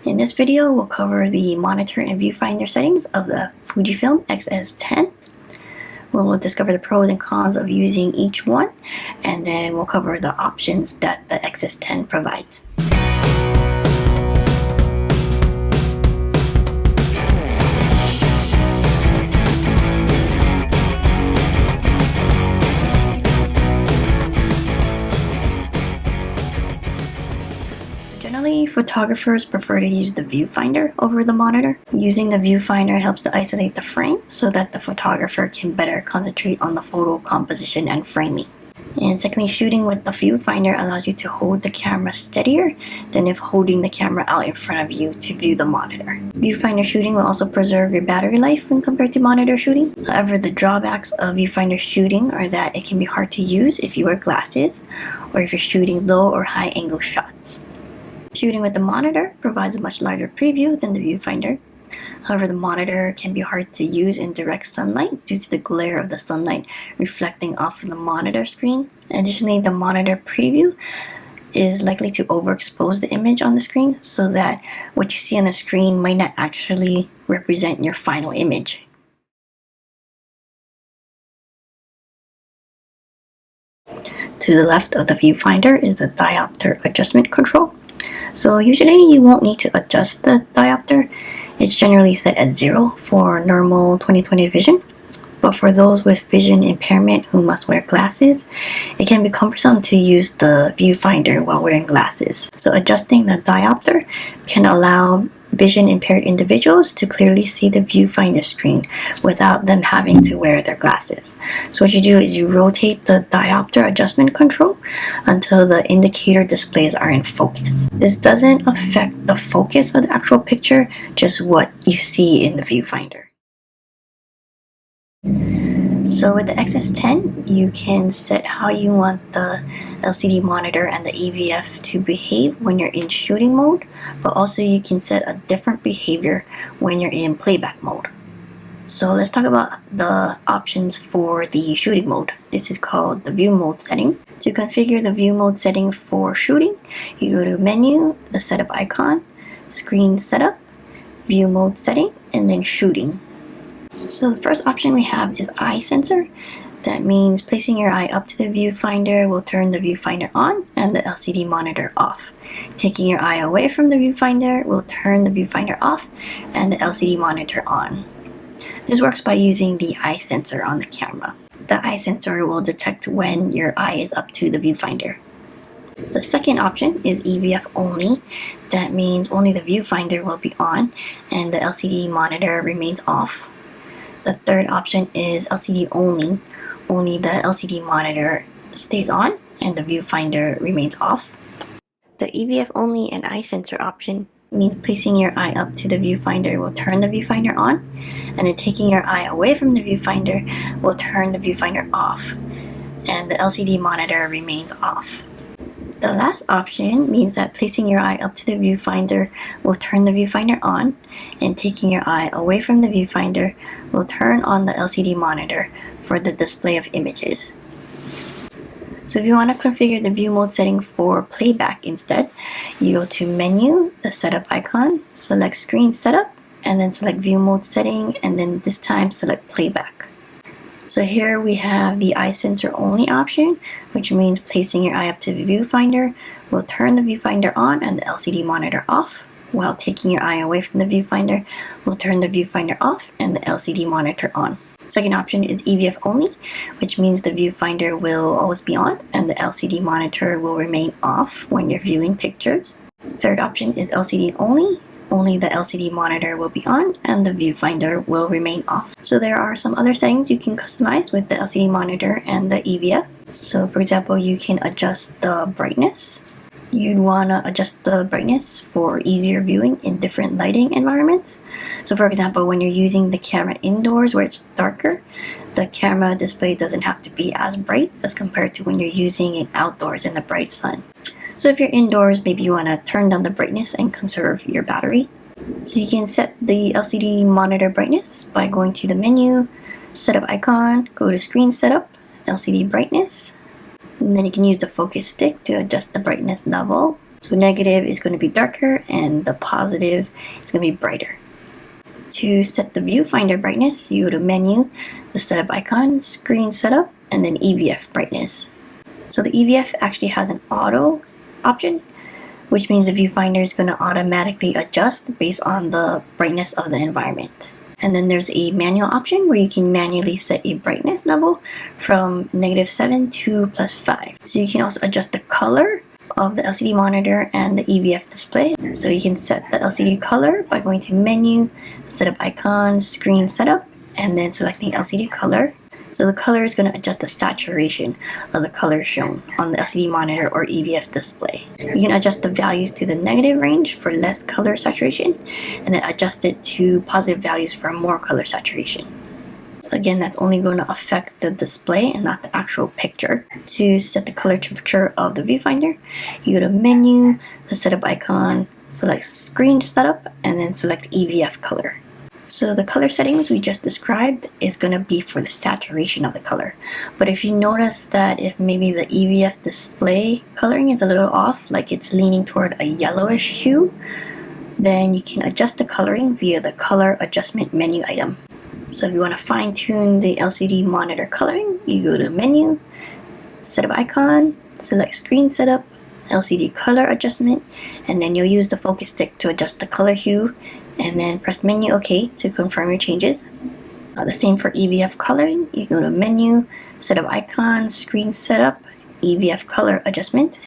In this video, we'll cover the monitor and viewfinder settings of the Fujifilm X-S10. We'll discover the pros and cons of using each one, and then we'll cover the options that the X-S10 provides. Generally, photographers prefer to use the viewfinder over the monitor. Using the viewfinder helps to isolate the frame so that the photographer can better concentrate on the photo composition and framing. And secondly, shooting with the viewfinder allows you to hold the camera steadier than if holding the camera out in front of you to view the monitor. Viewfinder shooting will also preserve your battery life when compared to monitor shooting. However, the drawbacks of viewfinder shooting are that it can be hard to use if you wear glasses or if you're shooting low or high angle shots. Shooting with the monitor provides a much larger preview than the viewfinder. However, the monitor can be hard to use in direct sunlight due to the glare of the sunlight reflecting off of the monitor screen. Additionally, the monitor preview is likely to overexpose the image on the screen so that what you see on the screen might not actually represent your final image. To the left of the viewfinder is the diopter adjustment control. So usually you won't need to adjust the diopter. It's generally set at 0 for normal 20/20 vision. But for those with vision impairment who must wear glasses, it can be cumbersome to use the viewfinder while wearing glasses. So adjusting the diopter can allow vision impaired individuals to clearly see the viewfinder screen without them having to wear their glasses. So what you do is you rotate the diopter adjustment control until the indicator displays are in focus. This doesn't affect the focus of the actual picture, just what you see in the viewfinder. So with the X-S10, you can set how you want the LCD monitor and the EVF to behave when you're in shooting mode, but also you can set a different behavior when you're in playback mode. So let's talk about the options for the shooting mode. This is called the view mode setting. To configure the view mode setting for shooting, you go to menu, the setup icon, screen setup, view mode setting, and then shooting. So the first option we have is eye sensor. That means placing your eye up to the viewfinder will turn the viewfinder on and the LCD monitor off. Taking your eye away from the viewfinder will turn the viewfinder off and the LCD monitor on. This works by using the eye sensor on the camera. The eye sensor will detect when your eye is up to the viewfinder. The second option is EVF only. That means only the viewfinder will be on and the LCD monitor remains off. The third option is LCD only. Only the LCD monitor stays on and the viewfinder remains off. The EVF only and eye sensor option means placing your eye up to the viewfinder will turn the viewfinder on, and then taking your eye away from the viewfinder will turn the viewfinder off, and the LCD monitor remains off. The last option means that placing your eye up to the viewfinder will turn the viewfinder on, and taking your eye away from the viewfinder will turn on the LCD monitor for the display of images. So if you want to configure the view mode setting for playback instead, you go to menu, the setup icon, select screen setup, and then select view mode setting, and then this time select playback. So here we have the eye sensor only option, which means placing your eye up to the viewfinder will turn the viewfinder on and the LCD monitor off, while taking your eye away from the viewfinder will turn the viewfinder off and the LCD monitor on. Second option is EVF only, which means the viewfinder will always be on and the LCD monitor will remain off when you're viewing pictures. Third option is LCD only. Only the LCD monitor will be on and the viewfinder will remain off. So there are some other settings you can customize with the LCD monitor and the EVF. So for example, you can adjust the brightness. You'd want to adjust the brightness for easier viewing in different lighting environments. So for example, when you're using the camera indoors where it's darker, the camera display doesn't have to be as bright as compared to when you're using it outdoors in the bright sun. So if you're indoors, maybe you want to turn down the brightness and conserve your battery. So you can set the LCD monitor brightness by going to the menu, setup icon, go to screen setup, LCD brightness, and then you can use the focus stick to adjust the brightness level So negative is going to be darker and the positive is going to be brighter. To set the viewfinder brightness, you go to menu, the setup icon, screen setup, and then EVF brightness. So the EVF actually has an auto option, which means the viewfinder is going to automatically adjust based on the brightness of the environment. And then there's a manual option where you can manually set a brightness level from -7 to +5. So you can also adjust the color of the LCD monitor and the EVF display. So you can set the LCD color by going to menu, setup icon, screen setup, and then selecting LCD color. So the color is going to adjust the saturation of the color shown on the LCD monitor or EVF display. You can adjust the values to the negative range for less color saturation, and then adjust it to positive values for more color saturation. Again, that's only going to affect the display and not the actual picture. To set the color temperature of the viewfinder, you go to menu, the setup icon, select screen setup, and then select EVF color. So the color settings we just described is going to be for the saturation of the color. But if you notice that if maybe the EVF display coloring is a little off, like it's leaning toward a yellowish hue, then you can adjust the coloring via the color adjustment menu item. So if you want to fine tune the LCD monitor coloring, you go to menu, setup icon, select screen setup, LCD color adjustment, and then you'll use the focus stick to adjust the color hue, and then press menu OK to confirm your changes. The same for EVF coloring. You go to menu, setup icon, screen setup, EVF color adjustment,